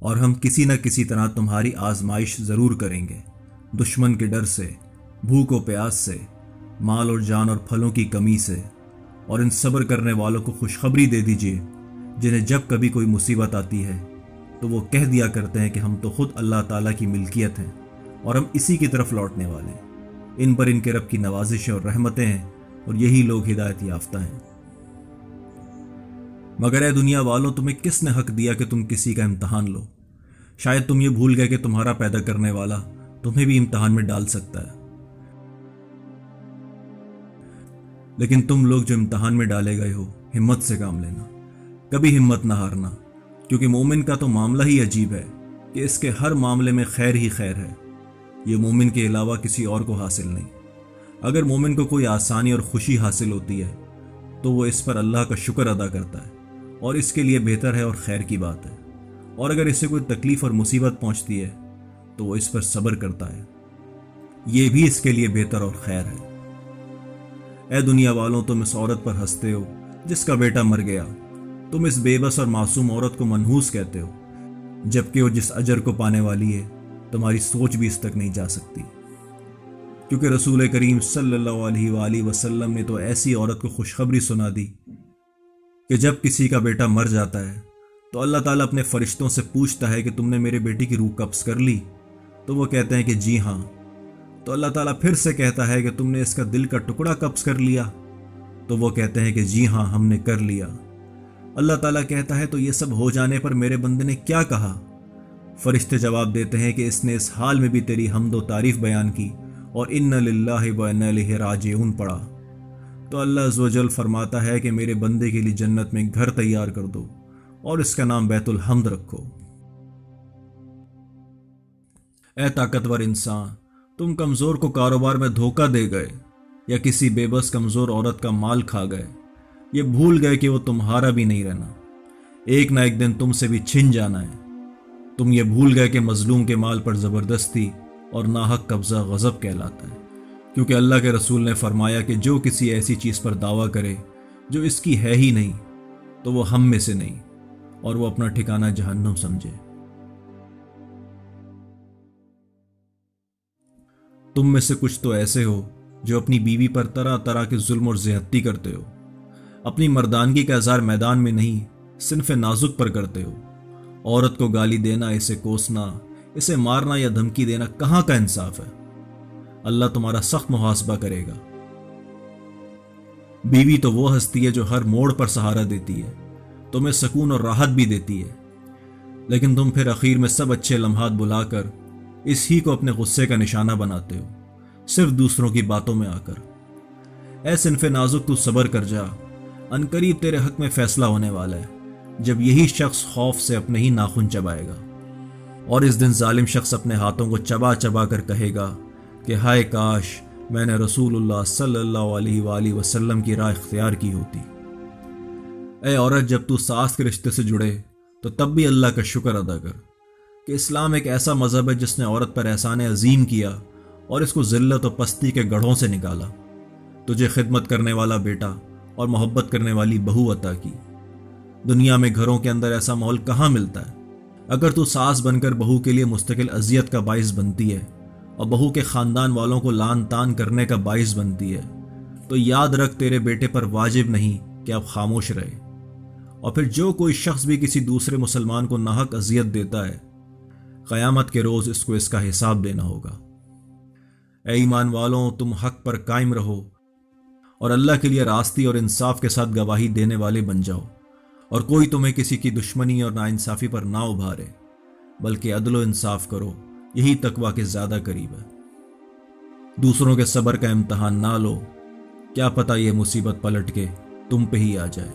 اور ہم کسی نہ کسی طرح تمہاری آزمائش ضرور کریں گے، دشمن کے ڈر سے، بھوک و پیاس سے، مال اور جان اور پھلوں کی کمی سے۔ اور ان صبر کرنے والوں کو خوشخبری دے دیجیے جنہیں جب کبھی کوئی مصیبت آتی ہے تو وہ کہہ دیا کرتے ہیں کہ ہم تو خود اللہ تعالیٰ کی ملکیت ہیں اور ہم اسی کی طرف لوٹنے والے ہیں۔ ان پر ان کے رب کی نوازشیں اور رحمتیں ہیں اور یہی لوگ ہدایت یافتہ ہیں۔ مگر اے دنیا والوں، تمہیں کس نے حق دیا کہ تم کسی کا امتحان لو؟ شاید تم یہ بھول گئے کہ تمہارا پیدا کرنے والا تمہیں بھی امتحان میں ڈال سکتا ہے، لیکن تم لوگ جو امتحان میں ڈالے گئے ہو ہمت سے کام لینا، کبھی ہمت نہ ہارنا، کیونکہ مومن کا تو معاملہ ہی عجیب ہے کہ اس کے ہر معاملے میں خیر ہی خیر ہے۔ یہ مومن کے علاوہ کسی اور کو حاصل نہیں۔ اگر مومن کو کوئی آسانی اور خوشی حاصل ہوتی ہے تو وہ اس پر اللہ کا شکر ادا کرتا ہے اور اس کے لیے بہتر ہے اور خیر کی بات ہے، اور اگر اسے کوئی تکلیف اور مصیبت پہنچتی ہے تو وہ اس پر صبر کرتا ہے، یہ بھی اس کے لیے بہتر اور خیر ہے۔ اے دنیا والوں، تم اس عورت پر ہنستے ہو جس کا بیٹا مر گیا، تم اس بے بس اور معصوم عورت کو منحوس کہتے ہو، جبکہ وہ جس اجر کو پانے والی ہے تمہاری سوچ بھی اس تک نہیں جا سکتی، کیونکہ رسول کریم صلی اللہ علیہ وآلہ وسلم نے تو ایسی عورت کو خوشخبری سنا دی کہ جب کسی کا بیٹا مر جاتا ہے تو اللہ تعالیٰ اپنے فرشتوں سے پوچھتا ہے کہ تم نے میرے بیٹی کی روح قبض کر لی؟ تو وہ کہتے ہیں کہ جی ہاں۔ تو اللہ تعالیٰ پھر سے کہتا ہے کہ تم نے اس کا دل کا ٹکڑا قبض کر لیا؟ تو وہ کہتے ہیں کہ جی ہاں ہم نے کر لیا۔ اللہ تعالیٰ کہتا ہے تو یہ سب ہو جانے پر میرے بندے نے کیا کہا؟ فرشتے جواب دیتے ہیں کہ اس نے اس حال میں بھی تیری حمد و تعریف بیان کی اور ان للہ و انا الیہ راجعون پڑھا۔ تو اللہ عز و جل فرماتا ہے کہ میرے بندے کے لیے جنت میں گھر تیار کر دو اور اس کا نام بیت الحمد رکھو۔ اے طاقتور انسان، تم کمزور کو کاروبار میں دھوکہ دے گئے یا کسی بے بس کمزور عورت کا مال کھا گئے، یہ بھول گئے کہ وہ تمہارا بھی نہیں رہنا، ایک نہ ایک دن تم سے بھی چھن جانا ہے۔ تم یہ بھول گئے کہ مظلوم کے مال پر زبردستی اور ناحق قبضہ غضب کہلاتا ہے، کیونکہ اللہ کے رسول نے فرمایا کہ جو کسی ایسی چیز پر دعویٰ کرے جو اس کی ہے ہی نہیں تو وہ ہم میں سے نہیں، اور وہ اپنا ٹھکانہ جہنم سمجھے۔ تم میں سے کچھ تو ایسے ہو جو اپنی بیوی پر طرح طرح کے ظلم اور زیادتی کرتے ہو، اپنی مردانگی کا اظہار میدان میں نہیں صنف نازک پر کرتے ہو۔ عورت کو گالی دینا، اسے کوسنا، اسے مارنا یا دھمکی دینا کہاں کا انصاف ہے؟ اللہ تمہارا سخت محاسبہ کرے گا۔ بیوی تو وہ ہستی ہے جو ہر موڑ پر سہارا دیتی ہے، تمہیں سکون اور راحت بھی دیتی ہے، لیکن تم پھر اخیر میں سب اچھے لمحات بلا کر اس ہی کو اپنے غصے کا نشانہ بناتے ہو، صرف دوسروں کی باتوں میں آ کر۔ اے صنف نازک، تو صبر کر جا، عنقریب تیرے حق میں فیصلہ ہونے والا ہے، جب یہی شخص خوف سے اپنے ہی ناخن چبائے گا، اور اس دن ظالم شخص اپنے ہاتھوں کو چبا چبا کر کہے گا کہ ہائے کاش میں نے رسول اللہ صلی اللہ علیہ وآلہ وسلم کی راہ اختیار کی ہوتی۔ اے عورت، جب تو ساس کے رشتے سے جڑے تو تب بھی اللہ کا شکر ادا کر کہ اسلام ایک ایسا مذہب ہے جس نے عورت پر احسان عظیم کیا اور اس کو ذلت و پستی کے گڑھوں سے نکالا، تجھے خدمت کرنے والا بیٹا اور محبت کرنے والی بہو عطا کی۔ دنیا میں گھروں کے اندر ایسا ماحول کہاں ملتا ہے؟ اگر تو ساس بن کر بہو کے لیے مستقل اذیت کا باعث بنتی ہے اور بہو کے خاندان والوں کو لان تان کرنے کا باعث بنتی ہے تو یاد رکھ تیرے بیٹے پر واجب نہیں کہ اب خاموش رہے، اور پھر جو کوئی شخص بھی کسی دوسرے مسلمان کو ناحق اذیت دیتا ہے قیامت کے روز اس کو اس کا حساب دینا ہوگا۔ اے ایمان والوں، تم حق پر قائم رہو اور اللہ کے لیے راستی اور انصاف کے ساتھ گواہی دینے والے بن جاؤ، اور کوئی تمہیں کسی کی دشمنی اور ناانصافی پر نہ ابھارے، بلکہ عدل و انصاف کرو، یہی تقویٰ کے زیادہ قریب ہے۔ دوسروں کے صبر کا امتحان نہ لو، کیا پتہ یہ مصیبت پلٹ کے تم پہ ہی آ جائے۔